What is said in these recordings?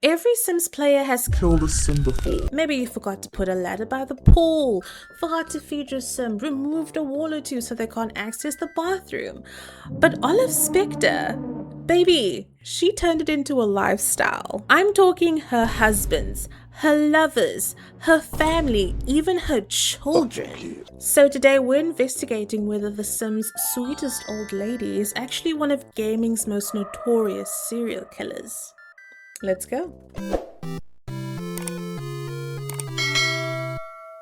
Every Sims player has killed a sim before. Maybe you forgot to put a ladder by the pool, forgot to feed your sim, removed a wall or two so they can't access the bathroom. But Olive Specter, baby, she turned it into a lifestyle. I'm talking her husbands, her lovers, her family, even her children. So today we're investigating whether the Sims' sweetest old lady is actually one of gaming's most notorious serial killers. Let's go.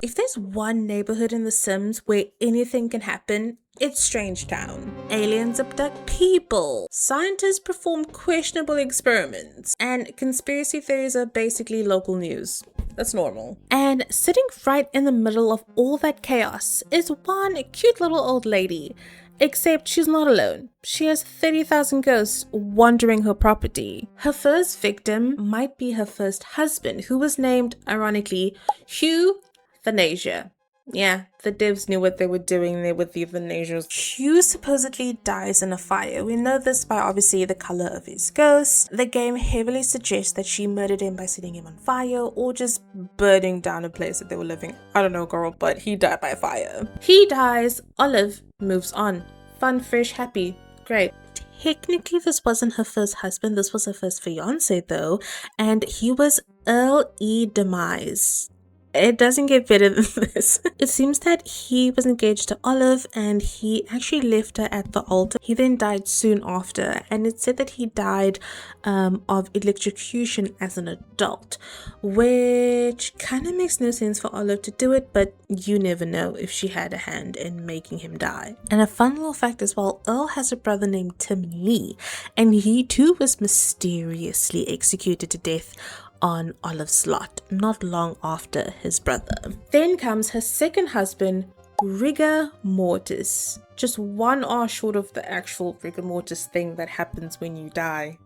If there's one neighborhood in The Sims where anything can happen, it's Strangetown. Aliens abduct people, scientists perform questionable experiments, and conspiracy theories are basically local news. That's normal. And sitting right in the middle of all that chaos is one cute little old lady. Except she's not alone. She has 30,000 ghosts wandering her property. Her first victim might be her first husband, who was named, ironically, Hugh Euthanasia. Yeah, the devs knew what they were doing there with the euthanasias. Hugh supposedly dies in a fire. We know this by obviously the color of his ghost. The game heavily suggests that she murdered him by setting him on fire or just burning down a place that they were living. I don't know, girl, but he died by fire. He dies, Olive moves on. Fun, fresh, happy, great. Technically, this wasn't her first husband. This was her first fiance, though, and he was Earl E. Demise. It doesn't get better than this. It seems that he was engaged to Olive and he actually left her at the altar. He then died soon after, and it said that he died of electrocution as an adult, which kind of makes no sense for Olive to do it, but you never know if she had a hand in making him die. And a fun little fact as well, Earl has a brother named Tim Lee, and he too was mysteriously executed to death on Olive's lot not long after his brother. Then comes her second husband, rigor mortis. Just one R short of the actual rigor mortis thing that happens when you die.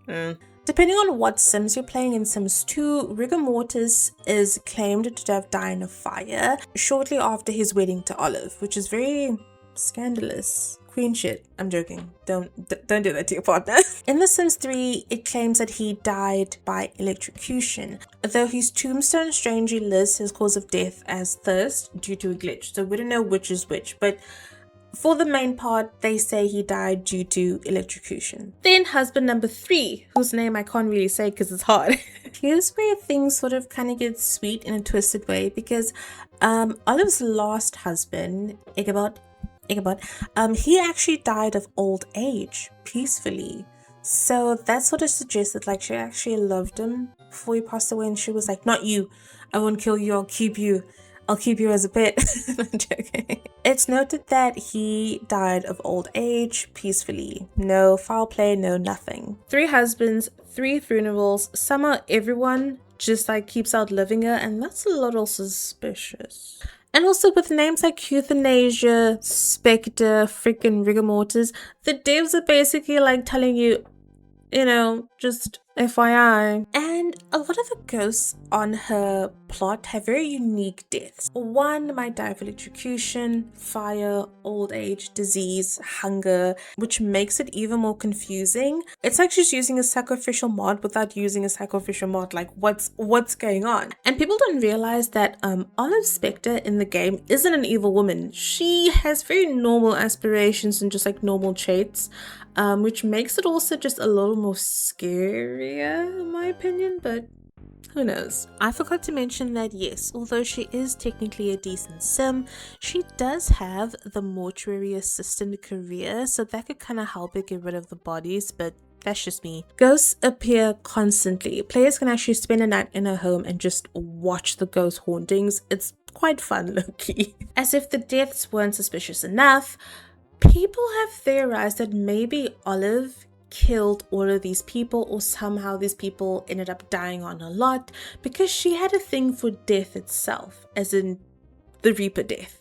Depending on what Sims you're playing, in Sims 2, rigor mortis is claimed to have died in a fire shortly after his wedding to Olive, which is very scandalous. Queen shit. I'm joking. Don't do that to your partner. In The Sims 3, it claims that he died by electrocution, though his tombstone strangely lists his cause of death as thirst due to a glitch, so we don't know which is which, but for the main part, they say he died due to electrocution. Then husband number 3, whose name I can't really say because it's hard. Here's where things sort of kind of get sweet in a twisted way, because Olive's last husband, Ichabod, he actually died of old age peacefully. So that sort of suggests that like she actually loved him before he passed away, and she was like, not you, I won't kill you, I'll keep you as a pet. I'm joking. It's noted that he died of old age peacefully. No foul play, no nothing. 3 husbands, 3 funerals. Somehow everyone just like keeps outliving her, and that's a little suspicious. And also with names like Euthanasia, Specter, freaking rigor mortis, the devs are basically like telling you, you know, just FYI. And a lot of the ghosts on her plot have very unique deaths. One might die of electrocution, fire, old age, disease, hunger, which makes it even more confusing. It's like she's using a sacrificial mod without using a sacrificial mod. Like what's going on? And people don't realize that Olive Specter in the game isn't an evil woman. She has very normal aspirations and just like normal traits. Which makes it also just a little more scarier in my opinion, but who knows. I forgot to mention that yes, although she is technically a decent sim, she does have the mortuary assistant career, so that could kind of help her get rid of the bodies, but that's just me. Ghosts appear constantly. Players can actually spend a night in her home and just watch the ghost hauntings. It's quite fun, low-key. As if the deaths weren't suspicious enough, people have theorized that maybe Olive killed all of these people, or somehow these people ended up dying on a lot because she had a thing for death itself, as in the Reaper death.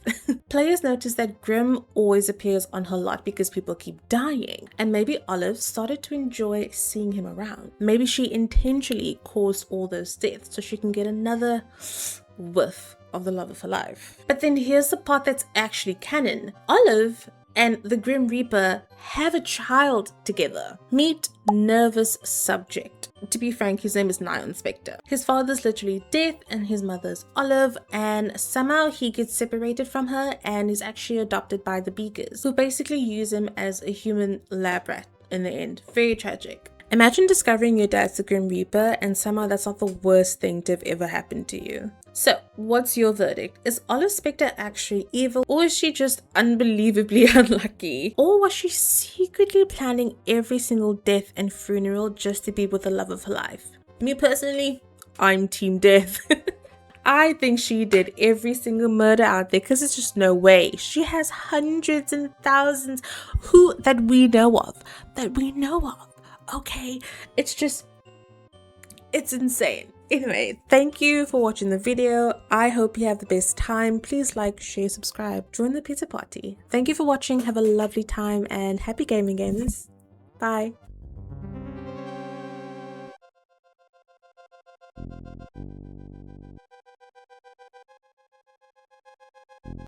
Players notice that Grim always appears on her lot because people keep dying, and maybe Olive started to enjoy seeing him around. Maybe she intentionally caused all those deaths so she can get another whiff of the love of her life. But then here's the part that's actually canon. Olive and the Grim Reaper have a child together. Meet nervous subject. to be frank, his name is Specter. His father's literally Death and his mother's Olive, and somehow he gets separated from her and is actually adopted by the Beakers, who basically use him as a human lab rat in the end. Very tragic. Imagine discovering your dad's the Grim Reaper and somehow that's not the worst thing to have ever happened to you. So, what's your verdict? Is Olive Specter actually evil, or is she just unbelievably unlucky? Or was she secretly planning every single death and funeral just to be with the love of her life? Me personally, I'm Team Death. I think she did every single murder out there because it's just no way. She has hundreds and thousands that we know of. Okay, it's insane. Anyway, thank you for watching the video. I hope you have the best time. Please like, share, subscribe, join the pizza party. Thank you for watching. Have a lovely time and happy gaming, gamers. Bye.